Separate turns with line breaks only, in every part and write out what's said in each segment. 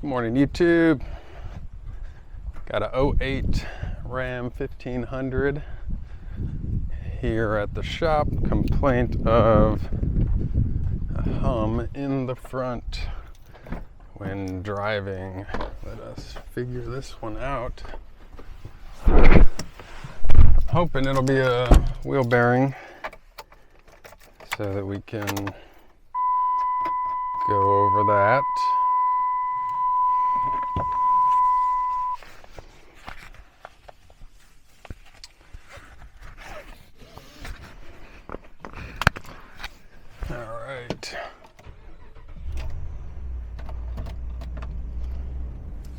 Good morning, YouTube. Got a '08 Ram 1500 here at the shop. Complaint of a hum in the front when driving. Let us figure this one out. Hoping it'll be a wheel bearing so that we can go over that. All right.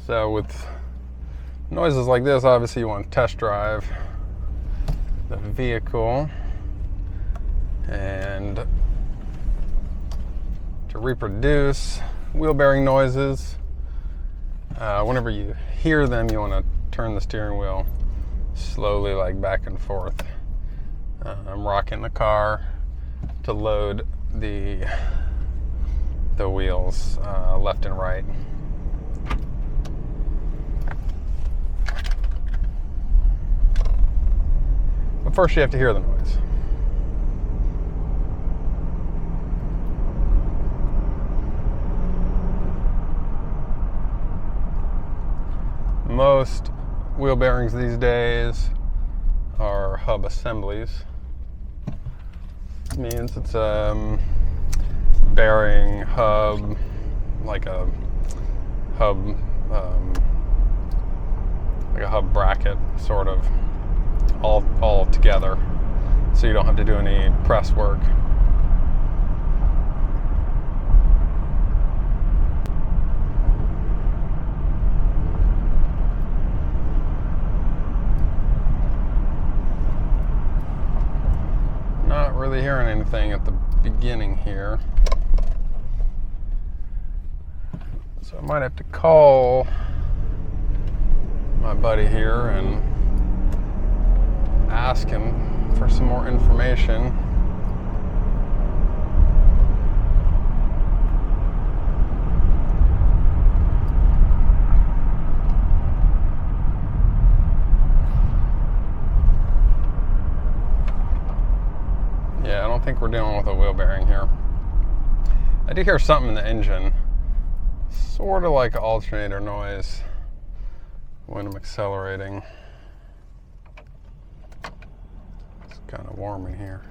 So with noises like this, obviously you want to test drive the vehicle, and to reproduce wheel bearing noises, whenever you hear them, you want to turn the steering wheel slowly, like back and forth. I'm rocking the car to load the wheels left and right. But first you have to hear the noise. Most wheel bearings these days are hub assemblies. It means it's a bearing hub, like a hub bracket, sort of, all together, so you don't have to do any press work. Not really hearing anything at the beginning here, so I might have to call my buddy here and ask him for some more information. Yeah, I don't think we're dealing with a wheel bearing here. I do hear something in the engine, sort of like alternator noise when I'm accelerating. It's kind of warm in here.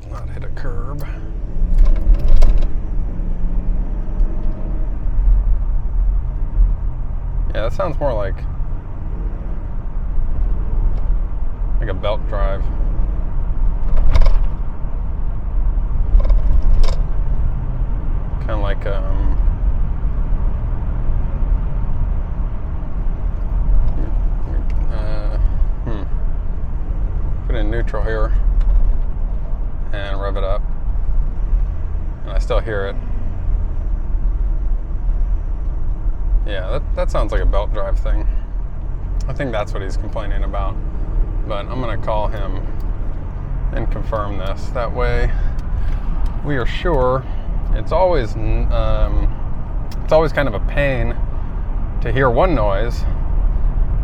Not hit a curb. Yeah, that sounds more like a belt drive. Kind of like put in neutral here and rev it up, and I still hear it. Yeah, that sounds like a belt drive thing. I think that's what he's complaining about. But I'm gonna call him and confirm this. That way we are sure. It's always kind of a pain to hear one noise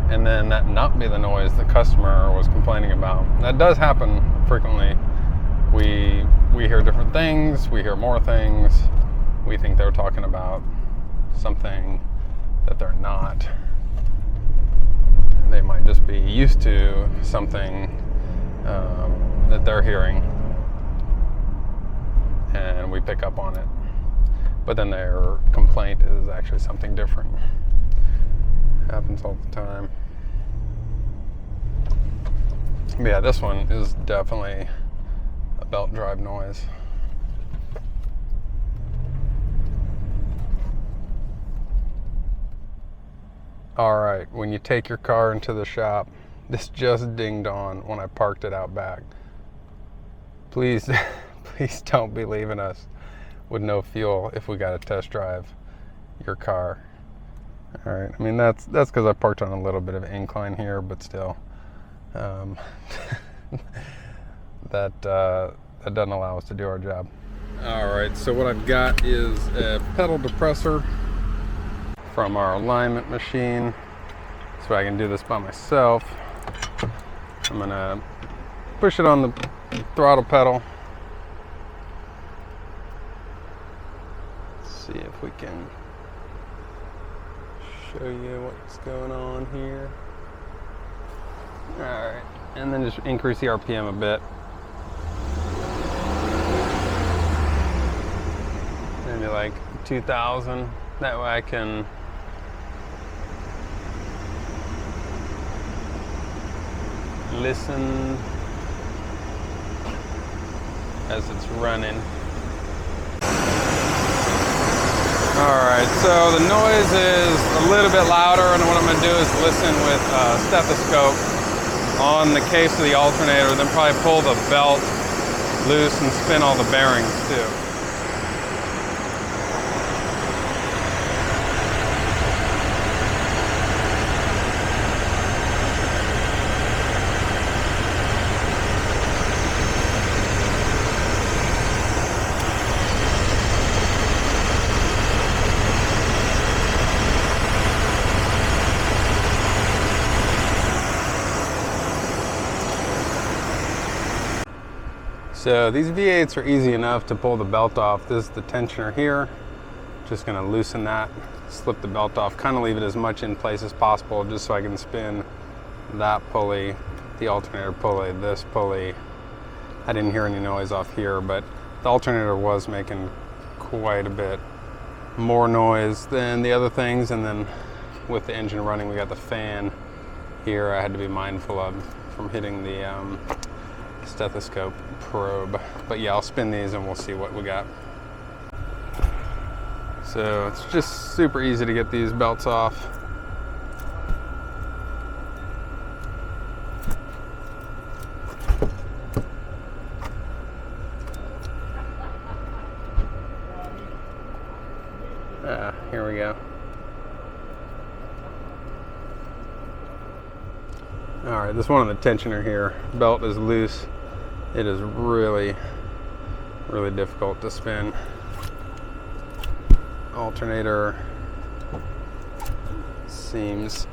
and then that not be the noise the customer was complaining about. That does happen frequently. We hear different things, we hear more things. We think they're talking about something that they're not. They might just be used to something that they're hearing, and we pick up on it. But then their complaint is actually something different. Happens all the time. But yeah, this one is definitely a belt drive noise. All right, when you take your car into the shop, this just dinged on when I parked it out back. Please, please don't be leaving us with no fuel if we got to test drive your car. All right, I mean, that's because I parked on a little bit of an incline here, but still, that doesn't allow us to do our job. All right, so what I've got is a pedal depressor from our alignment machine, so I can do this by myself. I'm gonna push it on the throttle pedal. Let's see if we can show you what's going on here. All right, and then just increase the RPM a bit. Maybe like 2,000. That way I can listen as it's running. Alright, so the noise is a little bit louder, and what I'm going to do is listen with a stethoscope on the case of the alternator, then probably pull the belt loose and spin all the bearings too. So these V8s are easy enough to pull the belt off. This is the tensioner here. Just gonna loosen that, slip the belt off, kind of leave it as much in place as possible just so I can spin that pulley, the alternator pulley, this pulley. I didn't hear any noise off here, but the alternator was making quite a bit more noise than the other things. And then with the engine running, we got the fan here I had to be mindful of from hitting the stethoscope probe. But yeah, I'll spin these and we'll see what we got. So it's just super easy to get these belts off. Here we go. All right, this one on the tensioner here, belt is loose. It is really, really difficult to spin. Alternator seems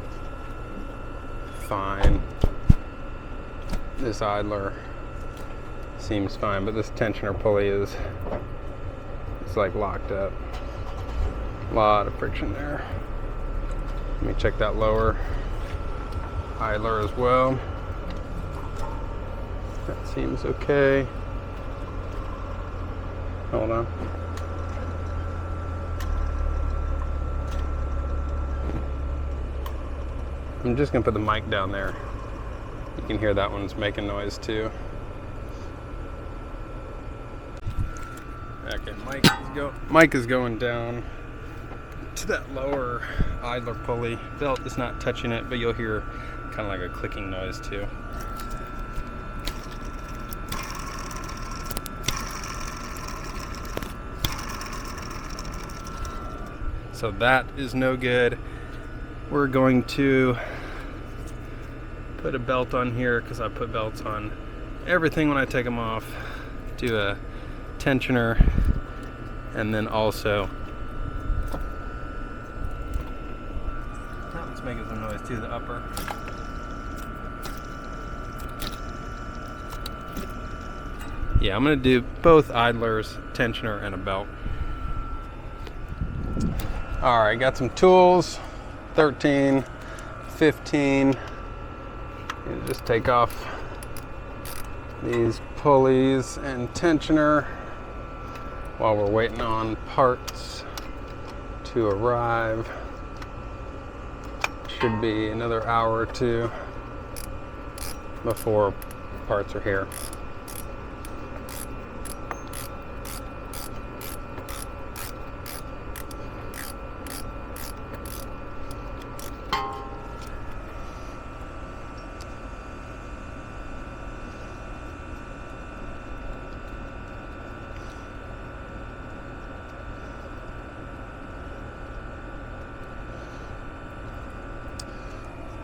fine. This idler seems fine, but this tensioner pulley is, it's like locked up. A lot of friction there. Let me check that lower idler as well. That seems okay. Hold on. I'm just gonna put the mic down there. You can hear that one's making noise too. Okay, mic is going down to that lower idler pulley. Belt is not touching it, but you'll hear kind of like a clicking noise too. So that is no good. We're going to put a belt on here because I put belts on everything when I take them off. Do a tensioner, and then also that one's making some noise too, the upper. Yeah, I'm gonna do both idlers, tensioner, and a belt. All right, got some tools, 13, 15. And just take off these pulleys and tensioner while we're waiting on parts to arrive. Should be another hour or two before parts are here.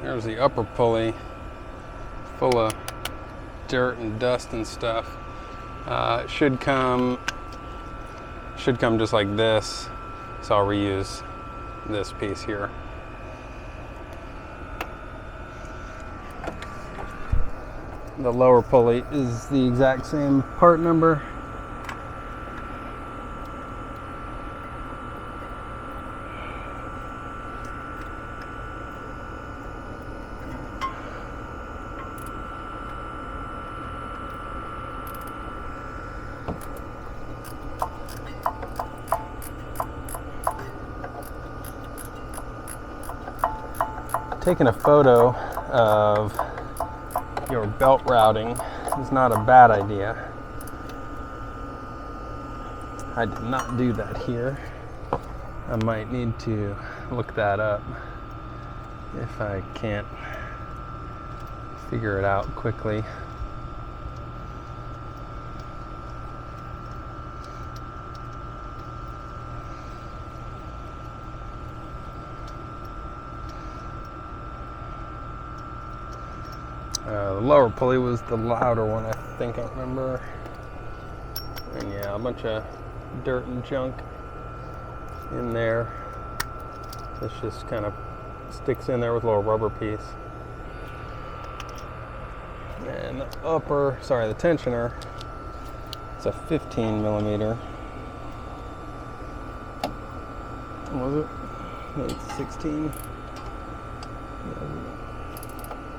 There's the upper pulley, full of dirt and dust and stuff. It should come just like this, so I'll reuse this piece here. The lower pulley is the exact same part number. Taking a photo of your belt routing is not a bad idea. I did not do that here. I might need to look that up if I can't figure it out quickly. The lower pulley was the louder one, I think I remember. And yeah, a bunch of dirt and junk in there. This just kind of sticks in there with a little rubber piece. And the the tensioner, it's a 15 millimeter. Was it? No, it's 16.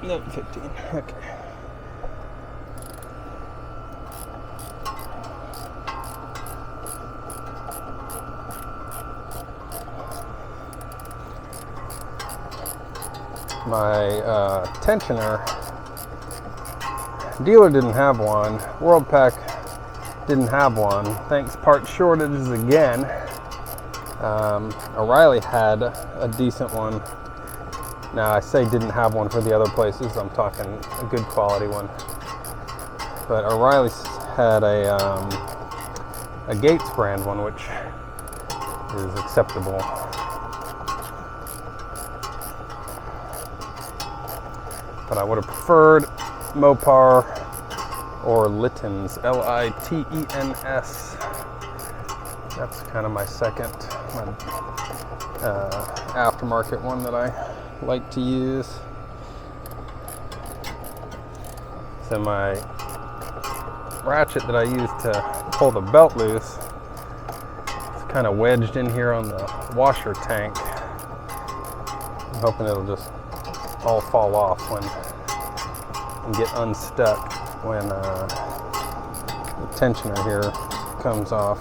No, 15. Okay. My tensioner, dealer didn't have one. WorldPack didn't have one. Thanks part shortages again. O'Reilly had a decent one. Now I say didn't have one for the other places. I'm talking a good quality one. But O'Reilly's had a Gates brand one, which is acceptable. But I would have preferred Mopar or Litens, Litens. That's kind of my second, aftermarket one that I like to use. So my ratchet that I use to pull the belt loose is kind of wedged in here on the washer tank. I'm hoping it'll just all fall off and get unstuck when the tensioner here comes off.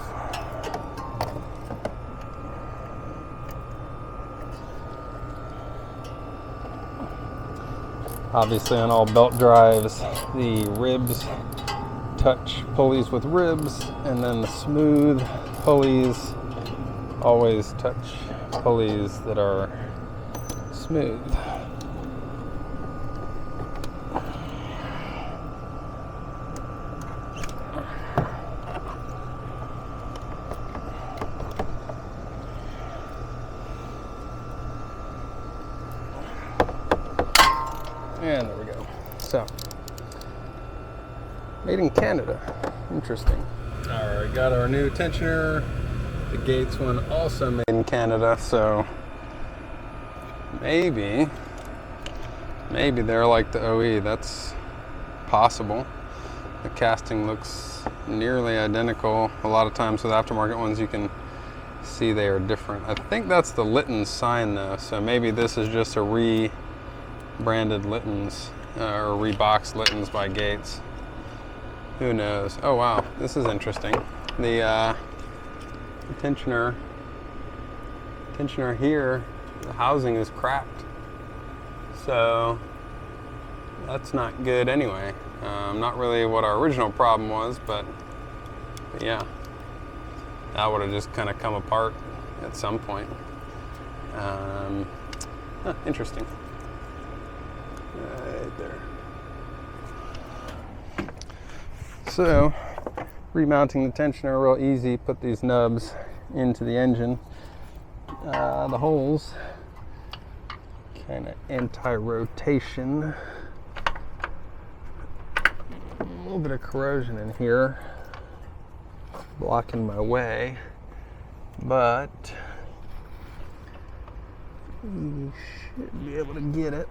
Obviously on all belt drives, the ribs touch pulleys with ribs, and then the smooth pulleys always touch pulleys that are smooth. And there we go. So, made in Canada. Interesting. All right, got our new tensioner. The Gates one also made in Canada. So maybe they're like the OE. That's possible. The casting looks nearly identical. A lot of times with aftermarket ones, you can see they are different. I think that's the Litens sign though. So maybe this is just a branded Litens or reboxed Litens by Gates. Who knows? Oh wow, this is interesting. The tensioner here, the housing is cracked, so that's not good anyway. Not really what our original problem was, but yeah, that would have just kind of come apart at some point. Interesting. Right there. So, remounting the tensioner real easy. Put these nubs into the engine. The holes kind of anti-rotation. A little bit of corrosion in here, blocking my way, but you should be able to get it.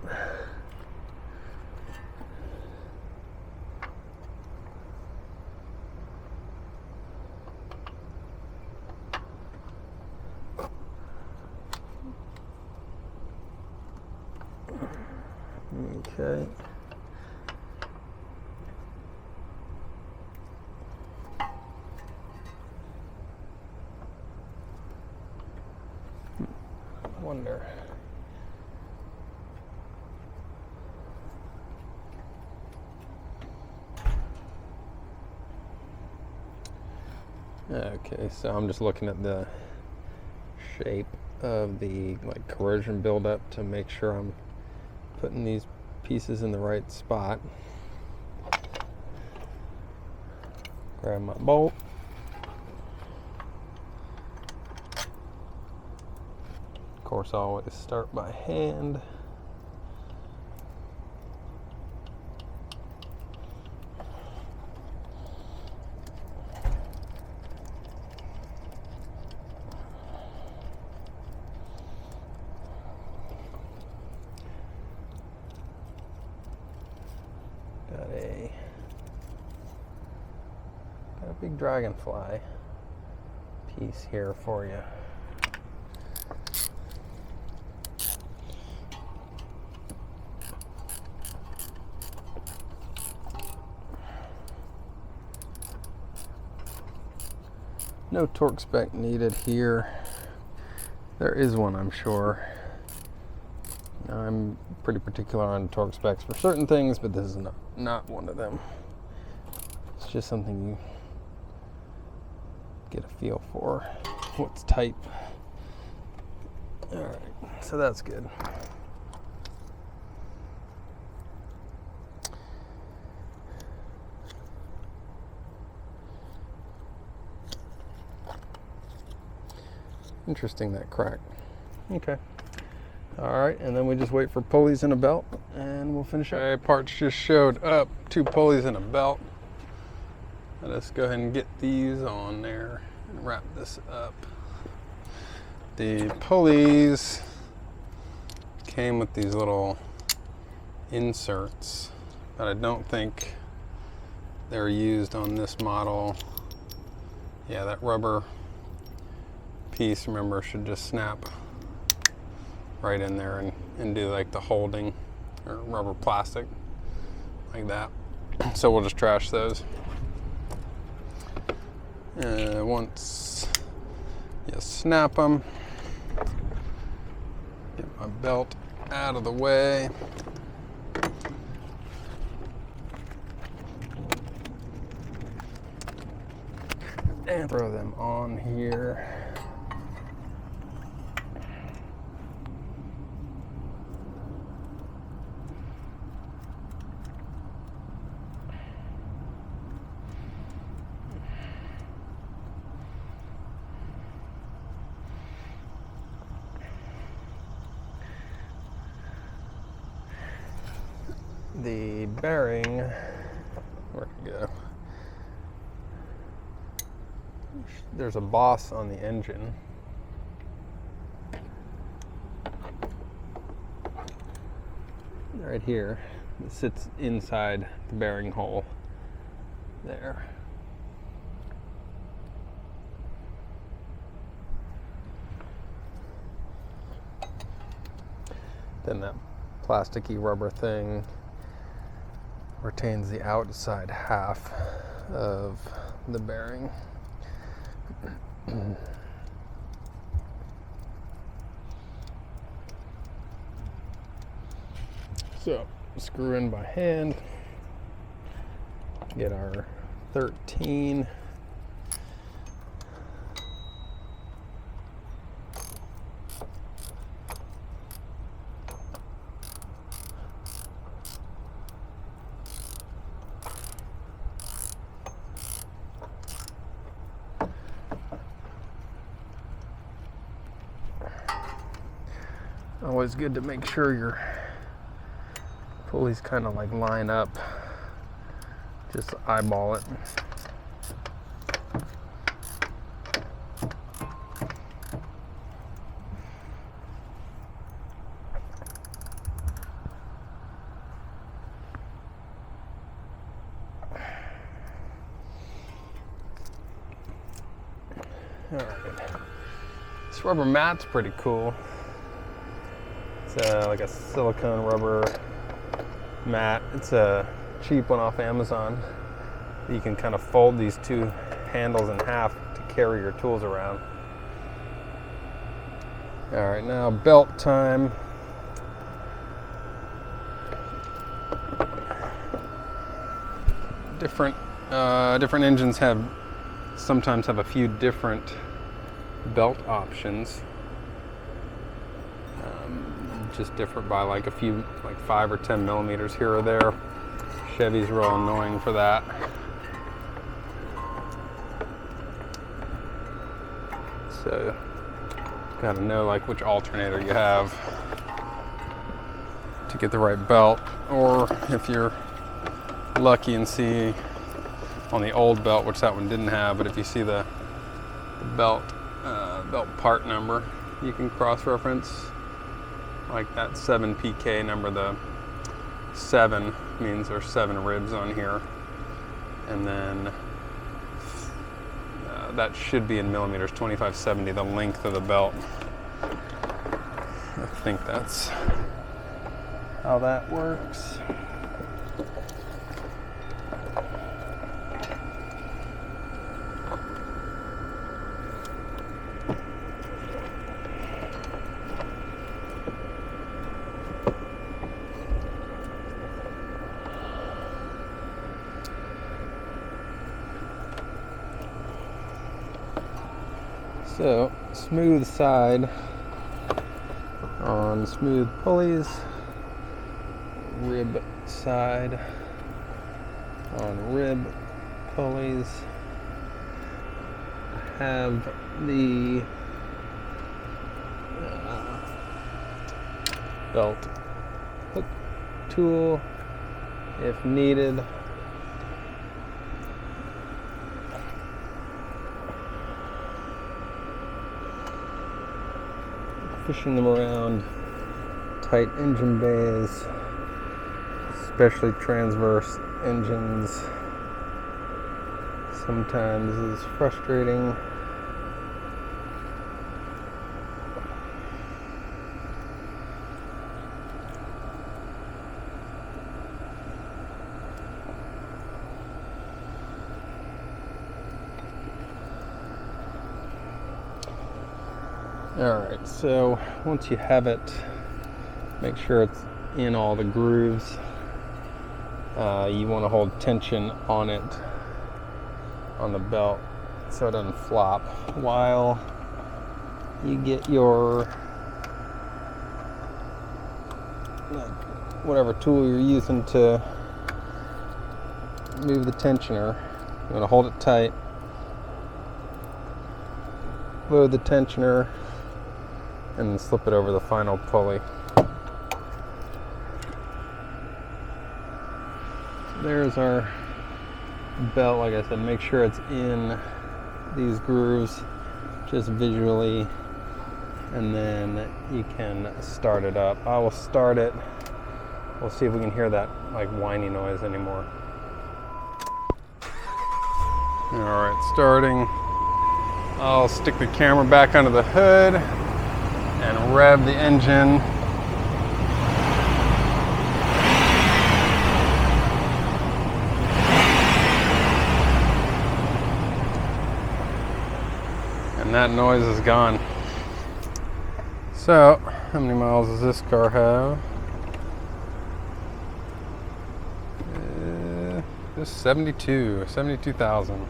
Okay. Wonder. Okay, so I'm just looking at the shape of the corrosion buildup to make sure I'm putting these pieces in the right spot. Grab my bolt. Of course, I always start by hand. Got a big dragonfly piece here for you. No torque spec needed here. There is one, I'm sure. I'm pretty particular on torque specs for certain things, but this is not one of them. It's just something you get a feel for, what's tight. All right, so that's good. Interesting, that crack. Okay. All right, and then we just wait for pulleys and a belt, and we'll finish up. Okay, parts just showed up. 2 pulleys and a belt. Let us go ahead and get these on there and wrap this up. The pulleys came with these little inserts, but I don't think they're used on this model. Yeah, that rubber piece, remember, should just snap right in there and do like the holding, or rubber plastic like that. So we'll just trash those. Once you snap them, get my belt out of the way. And throw them on here. The bearing, where'd it go? There's a boss on the engine. Right here. It sits inside the bearing hole there. Then that plasticky rubber thing retains the outside half of the bearing. So, screw in by hand, get our 13. always good to make sure your pulleys kind of like line up. Just eyeball it. All right. This rubber mat's pretty cool. It's like a silicone rubber mat. It's a cheap one off Amazon. You can kind of fold these two handles in half to carry your tools around. All right, now belt time. Different engines sometimes have a few different belt options. Just different by like a few, like 5 or 10 millimeters here or there. Chevy's real annoying for that. So, gotta know like which alternator you have to get the right belt, or if you're lucky and see on the old belt, which that one didn't have, but if you see the belt part number, you can cross-reference like that 7 PK number. The 7 means there's 7 ribs on here, and then that should be in millimeters, 2570, the length of the belt. I think that's how that works. So, smooth side on smooth pulleys, rib side on rib pulleys. Have the belt hook tool if needed. Pushing them around tight engine bays, especially transverse engines, sometimes is frustrating. Alright, so once you have it, make sure it's in all the grooves. You want to hold tension on it, on the belt, so it doesn't flop while you get your whatever tool you're using to move the tensioner. You want to hold it tight, load the tensioner, and then slip it over the final pulley. There's our belt. Like I said, make sure it's in these grooves just visually, and then you can start it up. I will start it. We'll see if we can hear that like whiny noise anymore. Alright, starting. I'll stick the camera back under the hood and rev the engine. And that noise is gone. So, how many miles does this car have? Just 72,000.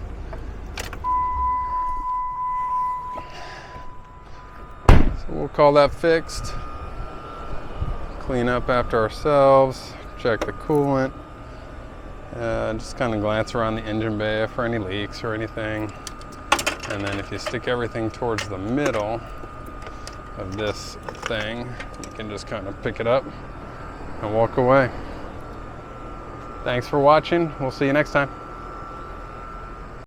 We'll call that fixed. Clean up after ourselves, check the coolant, just kind of glance around the engine bay for any leaks or anything. And then if you stick everything towards the middle, of this thing, you can just kind of pick it up and walk away. Thanks for watching. We'll see you next time.